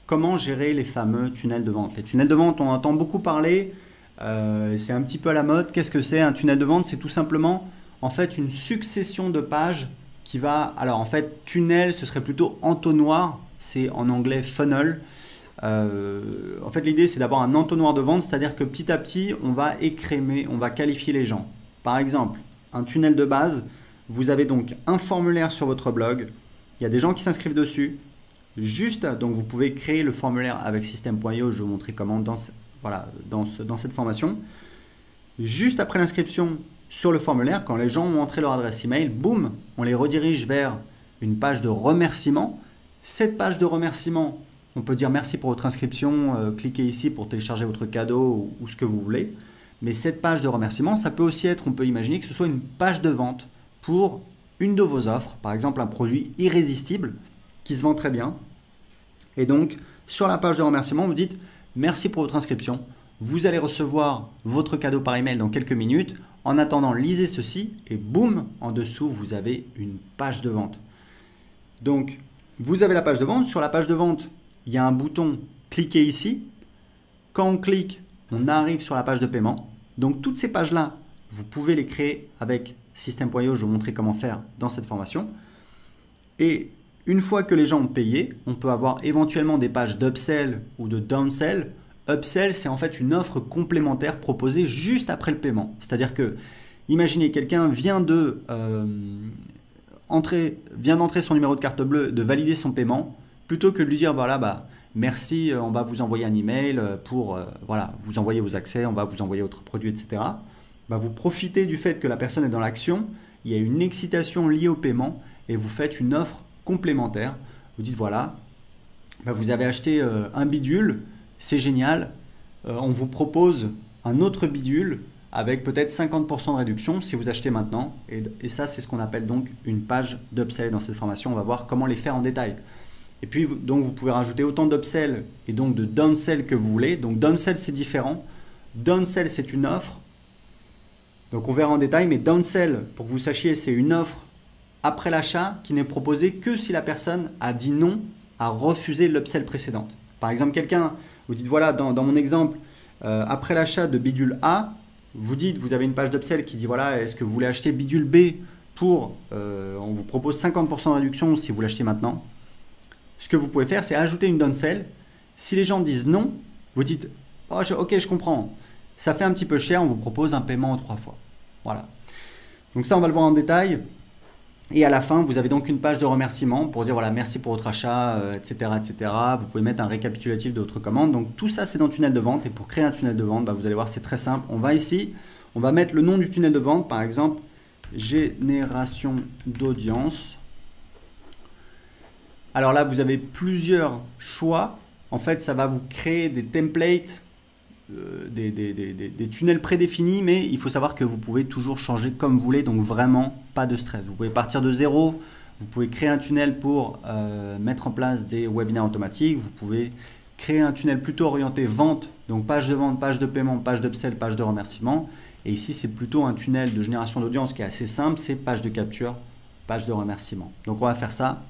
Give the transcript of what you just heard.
comment gérer les fameux tunnels de vente. Les tunnels de vente, on entend beaucoup parler, c'est un petit peu à la mode. Qu'est-ce que c'est un tunnel de vente? C'est tout simplement en fait une succession de pages qui va... Alors en fait, tunnel, ce serait plutôt entonnoir, c'est en anglais funnel. En fait, l'idée, c'est d'avoir un entonnoir de vente, c'est-à-dire que petit à petit, on va écrémer, on va qualifier les gens. Par exemple, un tunnel de base, vous avez donc un formulaire sur votre blog, il y a des gens qui s'inscrivent dessus, juste, donc vous pouvez créer le formulaire avec System.io, je vais vous montrer comment dans cette formation. Juste après l'inscription sur le formulaire, quand les gens ont entré leur adresse email, boum, on les redirige vers une page de remerciement. Cette page de remerciement, on peut dire merci pour votre inscription, cliquez ici pour télécharger votre cadeau ou ce que vous voulez. Mais cette page de remerciement, ça peut aussi être, on peut imaginer que ce soit une page de vente pour une de vos offres, par exemple un produit irrésistible qui se vend très bien. Et donc, sur la page de remerciement, vous dites merci pour votre inscription. Vous allez recevoir votre cadeau par email dans quelques minutes. En attendant, lisez ceci et boum, en dessous, vous avez une page de vente. Donc, vous avez la page de vente. Sur la page de vente, il y a un bouton « Cliquez ici ». Quand on clique, on arrive sur la page de paiement. Donc, toutes ces pages-là, vous pouvez les créer avec System.io. Je vais vous montrer comment faire dans cette formation. Et une fois que les gens ont payé, on peut avoir éventuellement des pages d'upsell ou de downsell. Upsell, c'est en fait une offre complémentaire proposée juste après le paiement. C'est-à-dire que, imaginez, quelqu'un vient d'entrer son numéro de carte bleue, de valider son paiement, plutôt que de lui dire, voilà, merci, on va vous envoyer un email pour vous envoyer vos accès, on va vous envoyer votre produit, etc. Vous profitez du fait que la personne est dans l'action, il y a une excitation liée au paiement et vous faites une offre complémentaire. Vous dites, voilà, vous avez acheté un bidule, c'est génial, on vous propose un autre bidule avec peut-être 50% de réduction si vous achetez maintenant. Et ça, c'est ce qu'on appelle donc une page d'upsell dans cette formation. On va voir comment les faire en détail. Et puis, donc, vous pouvez rajouter autant d'upsell et donc de downsell que vous voulez. Donc, downsell, c'est différent. Downsell, c'est une offre. Donc, on verra en détail. Mais downsell, pour que vous sachiez, c'est une offre après l'achat qui n'est proposée que si la personne a dit non, a refusé l'upsell précédente. Par exemple, quelqu'un, vous dites, voilà, dans mon exemple, après l'achat de bidule A, vous avez une page d'upsell qui dit, voilà, est-ce que vous voulez acheter bidule B pour, on vous propose 50% de réduction si vous l'achetez maintenant. Ce que vous pouvez faire, c'est ajouter une downsell. Si les gens disent non, vous dites, oh, ok, je comprends, ça fait un petit peu cher, on vous propose un paiement en 3 fois. Voilà. Donc ça, on va le voir en détail. Et à la fin, vous avez donc une page de remerciement pour dire, voilà, merci pour votre achat, etc., etc. Vous pouvez mettre un récapitulatif de votre commande. Donc tout ça, c'est dans le tunnel de vente. Et pour créer un tunnel de vente, vous allez voir, c'est très simple. On va ici, on va mettre le nom du tunnel de vente, par exemple, génération d'audience. Alors là, vous avez plusieurs choix. En fait, ça va vous créer des templates, des tunnels prédéfinis, mais il faut savoir que vous pouvez toujours changer comme vous voulez, donc vraiment pas de stress. Vous pouvez partir de zéro, vous pouvez créer un tunnel pour mettre en place des webinaires automatiques, vous pouvez créer un tunnel plutôt orienté vente, donc page de vente, page de paiement, page d'upsell, page de remerciement. Et ici, c'est plutôt un tunnel de génération d'audience qui est assez simple, c'est page de capture, page de remerciement. Donc on va faire ça